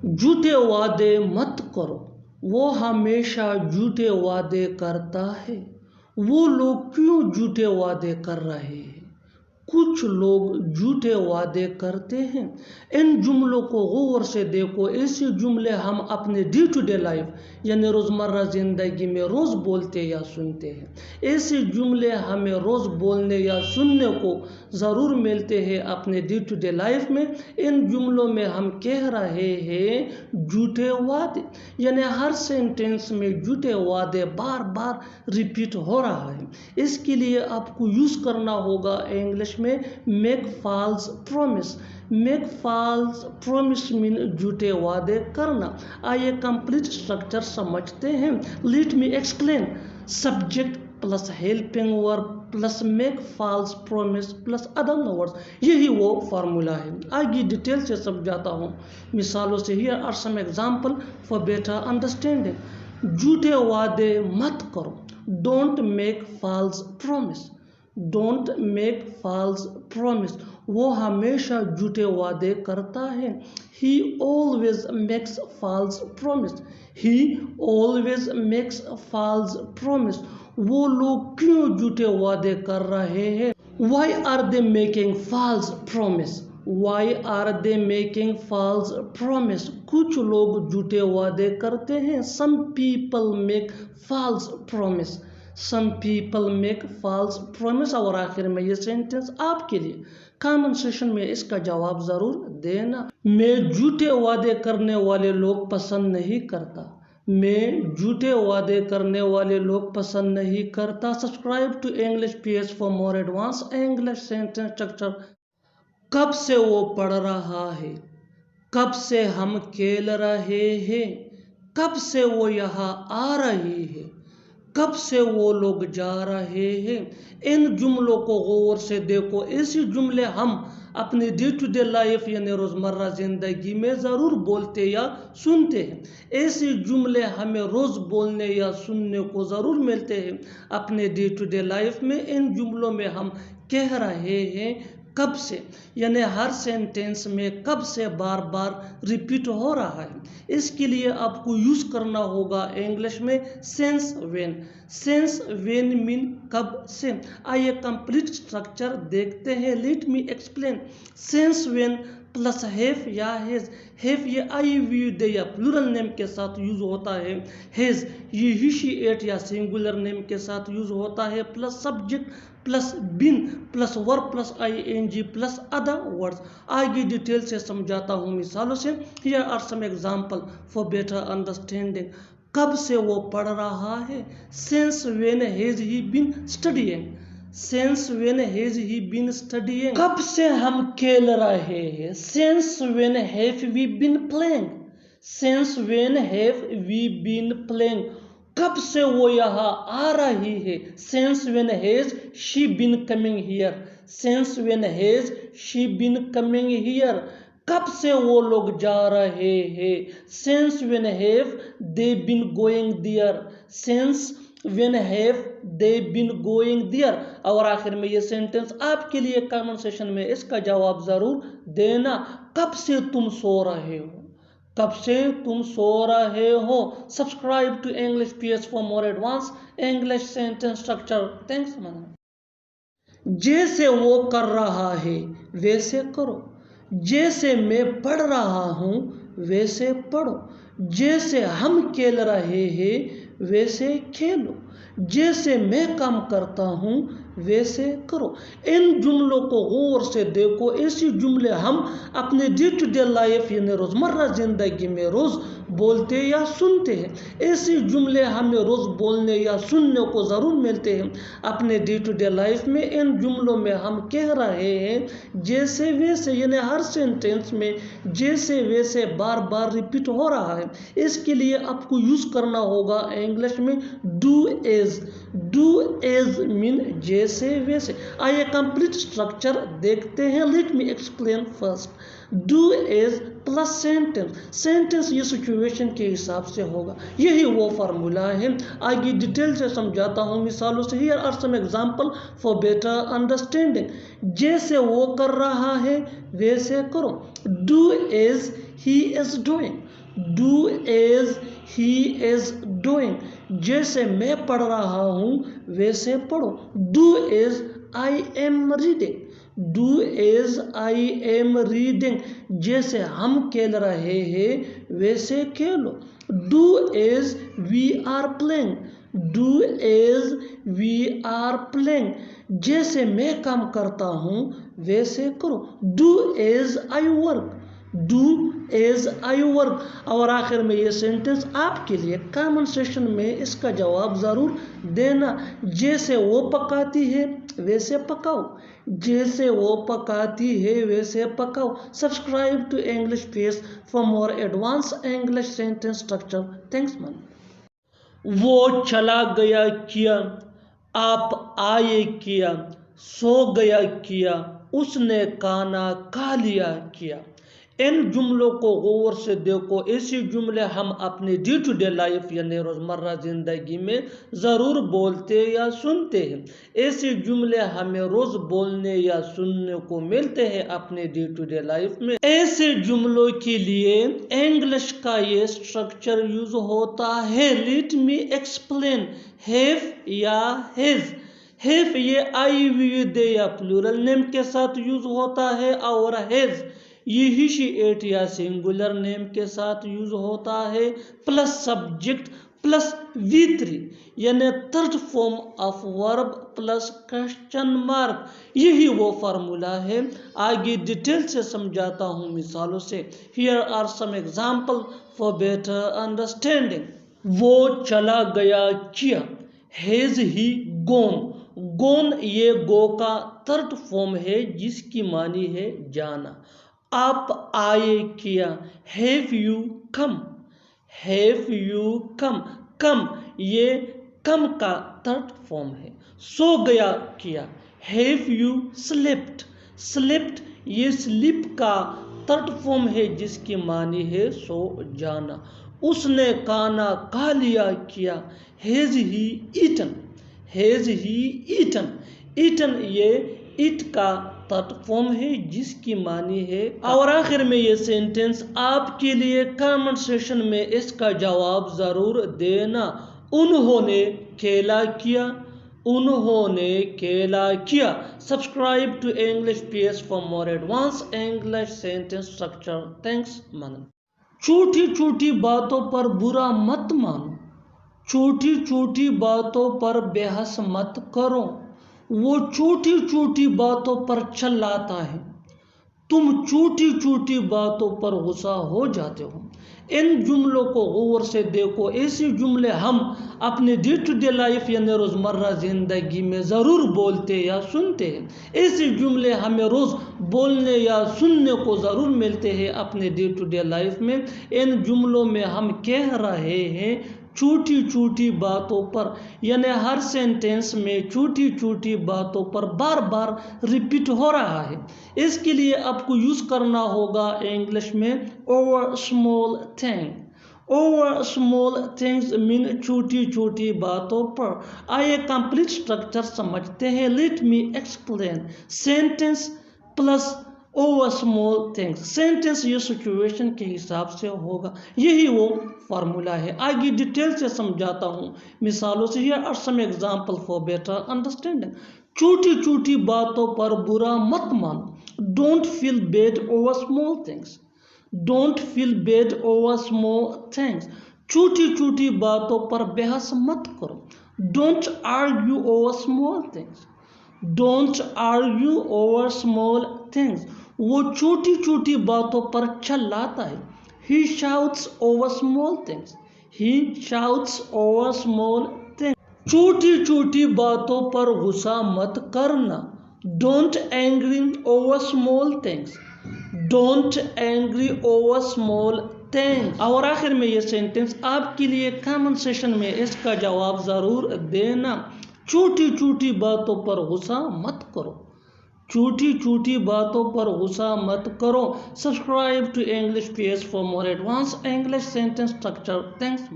झूठे वादे मत करो, वो हमेशा झूठे वादे करता है। वो लोग क्यों झूठे वादे कर रहे हैं? कुछ लोग झूठे वादे करते हैं। इन जुमलों को गौर से देखो। ऐसे जुमले हम अपने डे टू डे लाइफ यानी रोज़मर्रा ज़िंदगी में रोज़ बोलते या सुनते हैं। ऐसे जुमले हमें रोज़ बोलने या सुनने को ज़रूर मिलते हैं अपने डे टू डे लाइफ में। इन जुमलों में हम कह रहे हैं झूठे वादे, यानी हर सेंटेंस में झूठे वादे बार बार रिपीट हो रहा है। इसके लिए आपको यूज़ करना होगा इंग्लिश में make false promise. Make false promise mean झूठे वादे करना। आइए कंप्लीट स्ट्रक्चर समझते हैं। Let me explain. Subject plus helping verb plus make false promise plus other words, यही वो फार्मूला है। आगे डिटेल से समझाता हूँ मिसालों से। Here are some example for better understanding. झूठे वादे मत करो, don't make false promise. Don't make false promise, वो हमेशा झूठे वादे करता है। He always makes false promise. He always makes false promise, वो लोग क्यों झूठे वादे कर रहे हैं? Why are they making false promise? Why are they making false promise? कुछ लोग झूठे वादे करते हैं। Some people make false promise. Some people make false promise। और आखिर में ये सेंटेंस आपके लिए कमेंट सेशन में इसका जवाब ज़रूर देना। मैं झूठे वादे करने वाले लोग पसंद नहीं करता। मैं झूठे वादे करने वाले लोग पसंद नहीं करता। Subscribe to English PH for more advance English sentence structure. कब से वो पढ़ रहा है? कब से हम खेल रहे हैं? कब से वो यहाँ आ रही है? कब से वो लोग जा रहे हैं? इन जुमलों को गौर से देखो। ऐसे जुमले हम अपने डे टू डे लाइफ यानी रोज़मर्रा ज़िंदगी में ज़रूर बोलते या सुनते हैं। ऐसे जुमले हमें रोज़ बोलने या सुनने को ज़रूर मिलते हैं अपने डे टू डे लाइफ में। इन जुमलों में हम कह रहे हैं कब से, यानी हर सेंटेंस में कब से बार बार रिपीट हो रहा है। इसके लिए आपको यूज़ करना होगा इंग्लिश में sense when. Sense when mean कब से। आइए कंप्लीट स्ट्रक्चर देखते हैं। Let me explain. Sense when plus have या हैज। हैव ये आई वी दे या प्लूरल नेम के साथ यूज होता है। हैज ये ही शी एट या सिंगुलर नेम के साथ यूज होता है। Plus subject plus been plus verb plus ing plus other words. आगे डिटेल से समझाता हूँ मिसालों से। Here are some example for better understanding. कब से वो पढ़ रहा है? Since when has he been studying. Since when has he been studying. कब से हम खेल रहे हैं? Since when have we been playing. Since when have we been playing. कब से वो यहाँ आ रही है? Since when has she been coming here. Since when has she been coming here. कब से वो लोग जा रहे हैं? Since when have they been going there. Since when have they been going there. और आखिर में ये सेंटेंस आपके लिए कमेंट सेशन में इसका जवाब ज़रूर देना। कब से तुम सो रहे हो? कब से तुम सो रहे हो? Subscribe to English PH for more advance English sentence structure. Thanks madam. जैसे वो कर रहा है वैसे करो। जैसे मैं पढ़ रहा हूँ वैसे पढ़ो। जैसे हम खेल रहे हैं वैसे खेलो। जैसे मैं काम करता हूँ वैसे करो। इन जुमलों को गौर से देखो। ऐसे जुमले हम अपने डे टू डे लाइफ यानी रोज़मर्रा ज़िंदगी में रोज़ बोलते या सुनते हैं। ऐसे जुमले हमें रोज़ बोलने या सुनने को ज़रूर मिलते हैं अपने डे टू डे लाइफ में। इन जुमलों में हम कह रहे हैं जैसे वैसे, यानी हर सेंटेंस में जैसे वैसे बार बार रिपीट हो रहा है। इसके लिए आपको यूज़ करना होगा इंग्लिश में do as. Do as mean जैसे वैसे। आइए कंप्लीट स्ट्रक्चर देखते हैं। Let me explain first. Do as plus sentence. Sentence ये सिचुएशन के हिसाब से होगा, यही वो फार्मूला है। आगे डिटेल से समझाता हूँ मिसालों से। Here are some example for better understanding. जैसे वो कर रहा है वैसे करो। Do as he is doing. Do as he is doing. जैसे मैं पढ़ रहा हूँ वैसे पढ़ो. Do as I am reading. Do as I am reading. जैसे हम खेल रहे हैं वैसे खेलो. Do as we are playing. Do as we are playing. जैसे मैं काम करता हूँ वैसे करो. Do as I work. Do as I work. और आखिर में ये सेंटेंस आपके लिए कमेंट सेक्शन में इसका जवाब ज़रूर देना. जैसे वो पकाती है वैसे पकाओ. जैसे वो पकाती है वैसे पकाओ. Subscribe to English page for more advance English sentence structure. Thanks man. वो चला गया किया, आप आए किया, सो गया किया, उसने खाना खा लिया किया. इन जुमलों को गौर से देखो. ऐसे जुमले हम अपने डे टू डे लाइफ यानी रोज़मर्रा ज़िंदगी में ज़रूर बोलते या सुनते हैं. ऐसे जुमले हमें रोज़ बोलने या सुनने को मिलते हैं अपने डे टू डे लाइफ में. ऐसे जुमलों के लिए इंग्लिश का ये स्ट्रक्चर यूज होता है. Late me explain. हैव या हैज़. हैव ये आई वी दे या प्लूरल नेम के साथ यूज होता है और हैज़ ये ही शी एट या सिंगुलर नेम के साथ यूज होता है प्लस सब्जेक्ट प्लस V3 यानी third form of verb plus question mark. यही वो फार्मूला है. आगे डिटेल से समझाता हूँ मिसालों से. Here are some example for better understanding. वो चला गया किया. Has he gone. गॉन ये गो का थर्ड फॉर्म है जिसकी मानी है जाना. आप आए किया. Have you come. Have you come. Come ये कम का थर्ड फॉर्म है. सो गया किया. Have you slept. स्लेप्ट ये स्लीप का थर्ड फॉर्म है जिसकी मानी है सो जाना. उसने खाना खा लिया किया. Has he eaten. Has he eaten. Eaten ये इट का थर्ड फॉर्म है जिसकी मानी है. और आखिर में ये सेंटेंस आपके लिए कमेंट सेक्शन में इसका जवाब ज़रूर देना. उन्होंने खेला किया. उन्होंने खेला किया. Subscribe to English page for more advance English sentence structure. Thanks man. छोटी छोटी बातों पर बुरा मत मानो. छोटी छोटी बातों पर बहस मत करो. वो छोटी छोटी बातों पर चिल्लाता है. तुम छोटी छोटी बातों पर गुस्सा हो जाते हो. इन जुमलों को गौर से देखो. ऐसे जुमले हम अपने डे टू डे लाइफ यानी रोज़मर्रा ज़िंदगी में ज़रूर बोलते या सुनते हैं. ऐसे जुमले हमें रोज़ बोलने या सुनने को ज़रूर मिलते हैं अपने डे टू डे लाइफ में. इन जुमलों में हम कह रहे हैं छोटी छोटी बातों पर यानी हर सेंटेंस में छोटी छोटी बातों पर बार बार रिपीट हो रहा है. इसके लिए आपको यूज़ करना होगा इंग्लिश में over small thing. Over small things mean छोटी छोटी बातों पर. आइए कंप्लीट स्ट्रक्चर समझते हैं. Let me explain. Sentence plus over small things. Sentence ये सिचुएशन के हिसाब से होगा. यही वो फार्मूला है. आगे डिटेल से समझाता हूँ मिसालों से. Here are some example for better understanding. छोटी छोटी बातों पर बुरा मत मानो. Don't feel bad over small things. Don't feel bad over small things. छोटी छोटी बातों पर बहस मत करो. Don't argue over small things. Don't argue over small things. वो छोटी छोटी बातों पर चिल्लाता है. He shouts over small things. He shouts over small things. छोटी छोटी बातों पर गुस्सा मत करना. Don't angry over small things. Don't angry over small things. और आखिर में ये सेंटेंस आपके लिए कमेंट सेक्शन में इसका जवाब ज़रूर देना. छोटी छोटी बातों पर गुस्सा मत करो. छोटी छोटी बातों पर गुस्सा मत करो. Subscribe to English page for more advance English sentence structure. Thanks.